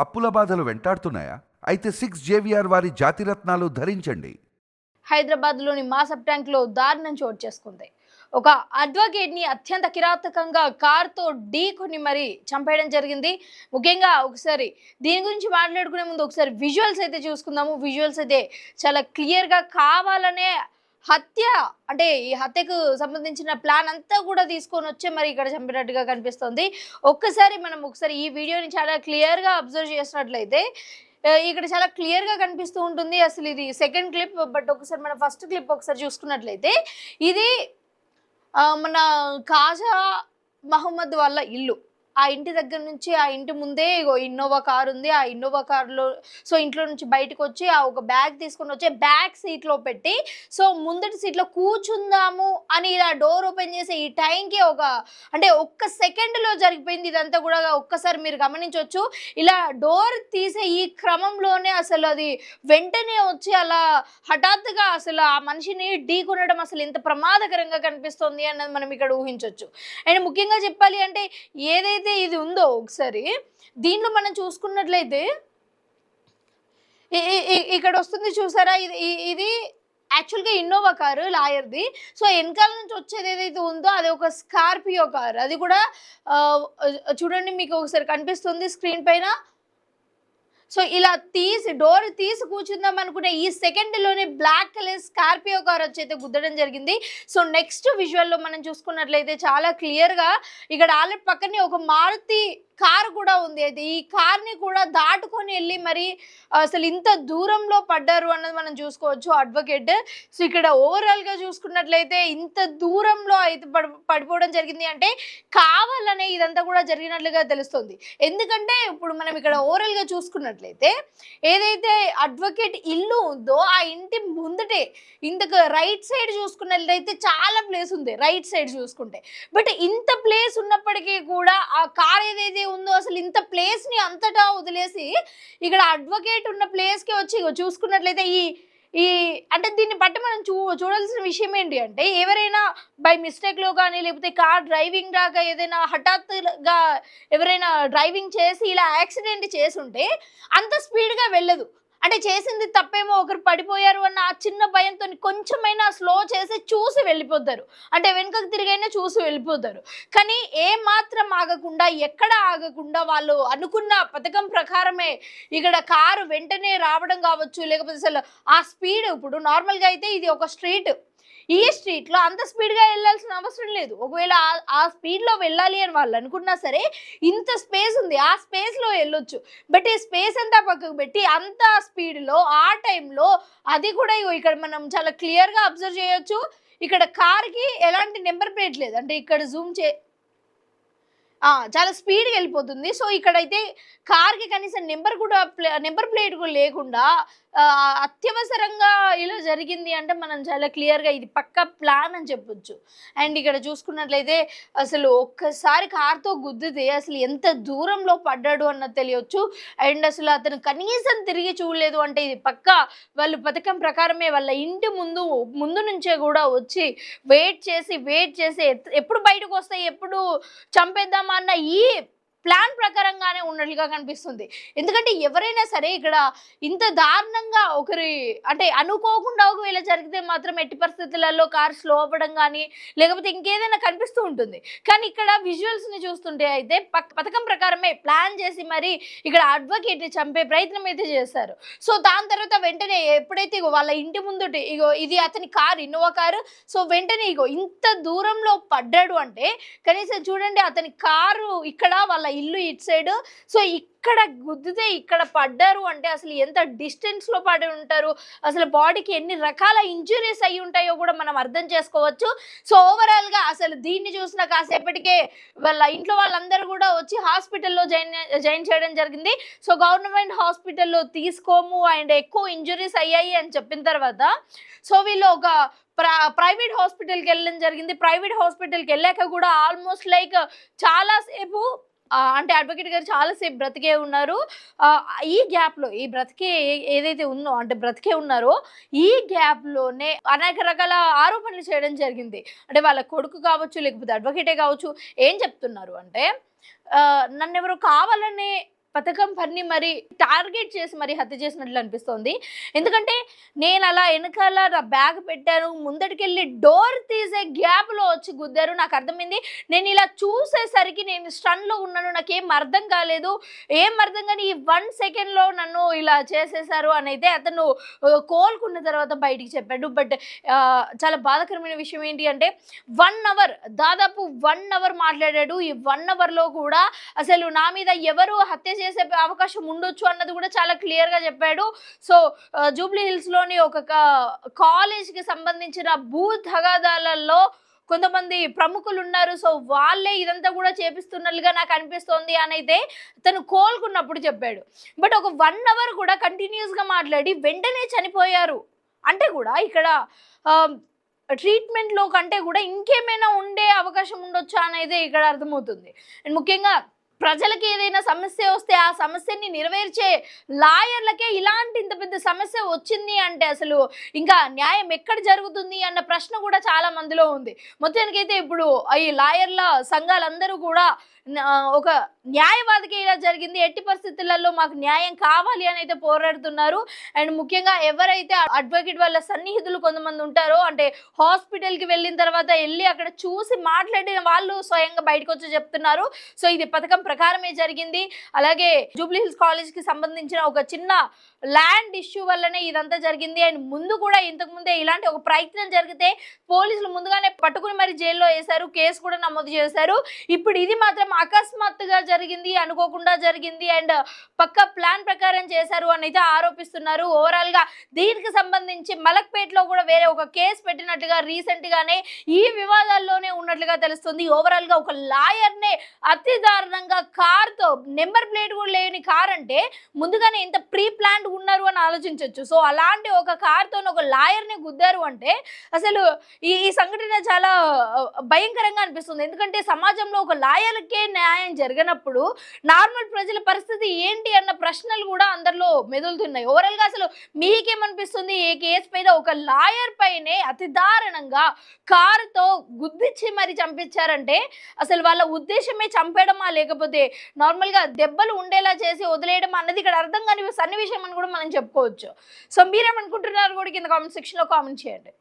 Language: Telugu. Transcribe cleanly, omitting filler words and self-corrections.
అప్పుల బాధలు వెంటాడుతున్నాయా? అయితే 6 జేవిఆర్ వారి జాతిరత్నాలు ధరించండి. హైదరాబాద్లోని మాసబ్ ట్యాంక్లో దారుణం చోటు చేసుకుంది. ఒక అడ్వకేట్ని అత్యంత కిరాతకంగా కారుతో ఢీకొని మరి చంపేయడం జరిగింది. ముఖ్యంగా ఒకసారి దీని గురించి మాట్లాడుకునే ముందు ఒకసారి విజువల్స్ అయితే చూసుకుందాము. విజువల్స్ అయితే చాలా క్లియర్గా కావాలనే హత్య, అంటే ఈ హత్యకు సంబంధించిన ప్లాన్ అంతా కూడా తీసుకొని వచ్చే మరి ఇక్కడ చంపినట్టుగా కనిపిస్తుంది. ఒకసారి ఈ వీడియోని చాలా క్లియర్గా అబ్జర్వ్ చేసినట్లయితే ఇక్కడ చాలా క్లియర్గా కనిపిస్తూ ఉంటుంది. అసలు ఇది సెకండ్ క్లిప్, బట్ ఒకసారి మన ఫస్ట్ క్లిప్ ఒకసారి చూసుకున్నట్లయితే ఇది మన కాజా మహమ్మద్ వాళ్ళ ఇల్లు. ఆ ఇంటి దగ్గర నుంచి ఆ ఇంటి ముందే ఇన్నోవా కార్ ఉంది. ఆ ఇన్నోవా కార్లో ఇంట్లో నుంచి బయటకు వచ్చి ఆ ఒక బ్యాగ్ తీసుకొని వచ్చి బ్యాక్ సీట్లో పెట్టి ముందటి సీట్లో కూర్చుందాము అని ఇలా డోర్ ఓపెన్ చేసి ఈ టైంకి ఒక్క సెకండ్లో జరిగిపోయింది ఇదంతా కూడా. ఒక్కసారి మీరు గమనించవచ్చు. ఇలా డోర్ తీసే ఈ క్రమంలోనే అసలు అది వెంటనే వచ్చి అలా హఠాత్తుగా అసలు ఆ మనిషిని ఢీ కొనడం అసలు ఎంత ప్రమాదకరంగా కనిపిస్తుంది అన్నది మనం ఇక్కడ ఊహించవచ్చు. అండ్ ముఖ్యంగా చెప్పాలి అంటే ఏదైతే ఇది ఉందో ఒకసారి దీనిలో మనం చూసుకున్నట్లయితే ఇక్కడ వస్తుంది చూసారా, ఇది యాక్చువల్గా ఇన్నోవా కారు లాయర్ది. వెనకాల నుంచి వచ్చేది ఏదైతే ఉందో అది ఒక స్కార్పియో కారు. అది కూడా చూడండి, మీకు ఒకసారి కనిపిస్తుంది స్క్రీన్ పైన. ఇలా డోర్ తీసి కూర్చుందాం అనుకునే ఈ సెకండ్లోనే బ్లాక్ కలర్ స్కార్పియో కార్ వచ్చి అయితే గుద్దడం జరిగింది. నెక్స్ట్ విజువల్లో మనం చూసుకున్నట్లయితే చాలా క్లియర్గా ఇక్కడ ఆల్రెడీ పక్కనే ఒక మారుతి కారు కూడా ఉంది. అయితే ఈ కార్ని కూడా దాటుకొని వెళ్ళి మరి అసలు ఇంత దూరంలో పడ్డారు అన్నది మనం చూసుకోవచ్చు అడ్వకేట్. ఇక్కడ ఓవరాల్గా చూసుకున్నట్లయితే ఇంత దూరంలో అయితే పడిపోవడం జరిగింది అంటే కావాలనే ఇదంతా కూడా జరిగినట్లుగా తెలుస్తుంది. ఎందుకంటే ఇప్పుడు మనం ఇక్కడ ఓవరాల్గా చూసుకున్నట్లయితే ఏదైతే అడ్వకేట్ ఇల్లు ఉందో ఆ ఇంటి ముందటే ఇంతకు రైట్ సైడ్ చూసుకున్నట్లయితే చాలా ప్లేస్ ఉంది రైట్ సైడ్ చూసుకుంటే. బట్ ఇంత ప్లేస్ ఉన్నప్పటికీ కూడా ఆ కార్ ఏదైతే ఉందో అసలు ఇంత ప్లేస్ ని అంతటా వదిలేసి ఇక్కడ అడ్వకేట్ ఉన్న ప్లేస్ కి వచ్చి చూసుకున్నట్లయితే ఈ అంటే దీన్ని బట్టి మనం చూడాల్సిన విషయం ఏంటి అంటే ఎవరైనా బై మిస్టేక్ లో కానీ లేకపోతే కార్ డ్రైవింగ్ రాక ఏదైనా హఠాత్తుగా ఎవరైనా డ్రైవింగ్ చేసి ఇలా యాక్సిడెంట్ చేసి ఉంటే అంత స్పీడ్ గా వెళ్ళదు. అంటే చేసింది తప్పేమో, ఒకరు పడిపోయారు అన్న ఆ చిన్న భయంతో కొంచెమైనా స్లో చేసి చూసి వెళ్ళిపోతారు. అంటే వెనుకకు తిరిగైనా చూసి వెళ్ళిపోతారు. కానీ ఏమాత్రం ఆగకుండా ఎక్కడ ఆగకుండా వాళ్ళు అనుకున్న పథకం ప్రకారమే ఇక్కడ కారు వెంటనే రావడం కావచ్చు, లేకపోతే అసలు ఆ స్పీడ్ ఇప్పుడు నార్మల్గా అయితే ఇది ఒక స్ట్రీట్, ఈ స్ట్రీట్లో అంత స్పీడ్గా వెళ్ళాల్సిన అవసరం లేదు. ఒకవేళ ఆ స్పీడ్లో వెళ్ళాలి అని వాళ్ళు అనుకున్నా సరే ఇంత స్పేస్ ఉంది, ఆ స్పేస్లో వెళ్ళొచ్చు. బట్ ఈ స్పేస్ అంతా పక్కకు పెట్టి అంత స్పీడ్లో ఆ టైంలో అది కూడా ఇక్కడ మనం చాలా క్లియర్గా అబ్జర్వ్ చేయొచ్చు. ఇక్కడ కార్కి ఎలాంటి నెంబర్ ప్లేట్ లేదు, అంటే ఇక్కడ జూమ్ చాలా స్పీడ్గా వెళ్ళిపోతుంది. ఇక్కడైతే కార్కి కనీసం నెంబర్ ప్లేట్ కూడా లేకుండా అత్యవసరంగా ఇలా జరిగింది అంటే మనం చాలా క్లియర్గా ఇది పక్కా ప్లాన్ అని చెప్పొచ్చు. అండ్ ఇక్కడ చూసుకున్నట్లయితే అసలు ఒక్కసారి కార్తో గుద్దితే అసలు ఎంత దూరంలో పడ్డాడు అన్నది తెలియచ్చు. అండ్ అసలు అతను కనీసం తిరిగి చూడలేదు అంటే ఇది పక్కా వాళ్ళు పథకం ప్రకారమే వాళ్ళ ఇంటి ముందు నుంచే కూడా వచ్చి వెయిట్ చేసి ఎప్పుడు బయటకు వస్తాయి, ఎప్పుడు చంపేద్దామా అన్న ఈ ప్లాన్ ప్రకారంగానే ఉన్నట్లుగా కనిపిస్తుంది. ఎందుకంటే ఎవరైనా సరే ఇక్కడ ఇంత దారుణంగా అంటే అనుకోకుండా ఒకవేళ జరిగితే మాత్రం ఎట్టి పరిస్థితులలో కార్ స్లో అవ్వడం కానీ లేకపోతే ఇంకేదైనా కనిపిస్తూ ఉంటుంది. కానీ ఇక్కడ విజువల్స్ని చూస్తుంటే అయితే పథకం ప్రకారమే ప్లాన్ చేసి మరి ఇక్కడ అడ్వకేట్ని చంపే ప్రయత్నం అయితే చేశారు. దాని తర్వాత వెంటనే ఎప్పుడైతే వాళ్ళ ఇంటి ముందు ఇది అతని కారు, ఇన్నోవా కారు, వెంటనే ఇంత దూరంలో పడ్డాడు అంటే కనీసం చూడండి అతని కారు ఇక్కడ, వాళ్ళ ఇల్లు ఇటు సైడ్. ఇక్కడ గుద్దితే ఇక్కడ పడ్డారు అంటే అసలు ఎంత డిస్టెన్స్లో పడి ఉంటారు, అసలు బాడీకి ఎన్ని రకాల ఇంజురీస్ అయి ఉంటాయో కూడా మనం అర్థం చేసుకోవచ్చు. ఓవరాల్గా అసలు దీన్ని చూసిన కాసేపటికే వాళ్ళ ఇంట్లో వాళ్ళందరూ కూడా వచ్చి హాస్పిటల్లో జాయిన్ చేయడం జరిగింది. గవర్నమెంట్ హాస్పిటల్లో తీసుకోము అండ్ ఎక్కువ ఇంజురీస్ అయ్యాయి అని చెప్పిన తర్వాత వీళ్ళు ఒక ప్రైవేట్ హాస్పిటల్కి వెళ్ళడం జరిగింది. ప్రైవేట్ హాస్పిటల్కి వెళ్ళాక కూడా ఆల్మోస్ట్ లైక్ చాలాసేపు అంటే అడ్వకేట్ గారు చాలాసేపు బ్రతికే ఉన్నారు. ఈ గ్యాప్లో ఏదైతే ఉందో అంటే బ్రతికే ఉన్నారో ఈ గ్యాప్లోనే అనేక రకాల ఆరోపణలు చేయడం జరిగింది. అంటే వాళ్ళ కొడుకు కావచ్చు లేకపోతే అడ్వకేటే కావచ్చు ఏం చెప్తున్నారు అంటే నన్ను ఎవరో కావాలని పథకం పన్ని మరి టార్గెట్ చేసి మరి హత్య చేసినట్లు అనిపిస్తోంది. ఎందుకంటే నేను అలా వెనకాల నా బ్యాగ్ పెట్టాను, ముందటికెళ్ళి డోర్ తీసే గ్యాప్‌లో వచ్చి గుద్దారు. నాకు అర్థమైంది. నేను ఇలా చూసేసరికి నేను స్టన్‌లో ఉన్నాను. నాకేం అర్థం కాలేదు. ఏం అర్థం కాని ఈ 1 సెకండ్‌లో నన్ను ఇలా చేసేసారు అనైతే అతను కోలుకున్న తర్వాత బయటికి చెప్పాడు. బట్ చాలా బాధాకరమైన విషయం ఏంటి అంటే 1 అవర్ దాదాపు 1 అవర్ మాట్లాడాడు. ఈ 1 అవర్‌లో కూడా అసలు నా మీద ఎవరు హత్య చేసే అవకాశం ఉండొచ్చు అన్నది కూడా చాలా క్లియర్‌గా చెప్పాడు. సో జూబ్లీ హిల్స్‌లోని ఒక కాలేజ్‌కి సంబంధించిన భూ తగాదాలలో కొంతమంది ప్రముఖులు ఉన్నారు. సో వాళ్ళే ఇదంతా కూడా చేపిస్తున్నట్లుగా నాకు అనిపిస్తోంది అనైతే తను కోలుకున్నప్పుడు చెప్పాడు. బట్ ఒక 1 అవర్ కూడా కంటిన్యూస్‌గా మాట్లాడి వెంటనే చనిపోయారు అంటే కూడా ఇక్కడ ట్రీట్మెంట్‌లో కంటే కూడా ఇంకేమైనా ఉండే అవకాశం ఉండొచ్చా అనేది ఇక్కడ అర్థమవుతుంది. అండ్ ముఖ్యంగా ప్రజలకి ఏదైనా సమస్య వస్తే ఆ సమస్యని నెరవేర్చే లాయర్లకే ఇలాంటి ఇంత పెద్ద సమస్య వచ్చింది అంటే అసలు ఇంకా న్యాయం ఎక్కడ జరుగుతుంది అన్న ప్రశ్న కూడా చాలా మందిలో ఉంది. మొత్తానికైతే ఇప్పుడు ఈ లాయర్ల సంఘాలందరూ కూడా ఒక న్యాయవాదికి ఇలా జరిగింది, ఎట్టి పరిస్థితులలో మాకు న్యాయం కావాలి అని అయితే పోరాడుతున్నారు. అండ్ ముఖ్యంగా ఎవరైతే అడ్వకేట్ వాళ్ళ సన్నిహితులు కొంతమంది ఉంటారో అంటే హాస్పిటల్కి వెళ్ళిన తర్వాత వెళ్ళి అక్కడ చూసి మాట్లాడిన వాళ్ళు స్వయంగా బయటకు వచ్చి చెప్తున్నారు. సో ఇది పథకం ప్రకారమే జరిగింది. అలాగే జూబ్లీ హిల్స్ కాలేజ్కి సంబంధించిన ఒక చిన్న ల్యాండ్ ఇష్యూ వల్లనే ఇదంతా జరిగింది. అండ్ ముందు కూడా ఇంతకుముందే ఇలాంటి ఒక ప్రయత్నం జరిగితే పోలీసులు ముందుగానే పట్టుకుని మరి జైల్లో వేశారు, కేసు కూడా నమోదు చేశారు. ఇప్పుడు ఇది మాత్రం అకస్మాత్తుగా జరిగింది, అనుకోకుండా జరిగింది అండ్ పక్కా ప్లాన్ ప్రకారం చేశారు అని అయితే ఆరోపిస్తున్నారు. ఓవరాల్ గా దీనికి సంబంధించి మలక్పేటలో కూడా వేరే ఒక కేసు పెట్టినట్టుగా రీసెంట్ గానే ఈ వివాదాల్లోనే ఉన్నట్లుగా తెలుస్తుంది. ఓవరాల్ గా ఒక లాయర్ నే అతి దారుణంగా కార్ తో నెంబర్ ప్లేట్ కూడా లేని కార్ అంటే ముందుగానే ఎంత ప్రీ ప్లాన్ ఉన్నారు అని ఆలోచించవచ్చు. సో అలాంటి ఒక కార్ తో ఒక లాయర్ ని గుద్దారు అంటే అసలు ఈ సంఘటన చాలా భయంకరంగా అనిపిస్తుంది. ఎందుకంటే సమాజంలో ఒక లాయర్కే న్యాయం జరగనప్పుడు నార్మల్ ప్రజల పరిస్థితి ఏంటి అన్న ప్రశ్నలు కూడా అందరిలో మెదులుతున్నాయి. ఓవరాల్ గా అసలు మీకేమనిపిస్తుంది? ఈ కేసు పైన ఒక లాయర్ పైనే అతి దారుణంగా కారుతో గుద్దిచ్చి మరి చంపించారంటే అసలు వాళ్ళ ఉద్దేశమే చంపేయడమా లేకపోతే నార్మల్ గా దెబ్బలు ఉండేలా చేసి వదిలేయడం అన్నది ఇక్కడ అర్థం కాని సన్నివేశం అని కూడా మనం చెప్పుకోవచ్చు. సో మీరేమనుకుంటున్నారు కూడా కింద కామెంట్ సెక్షన్ లో కామెంట్ చేయండి.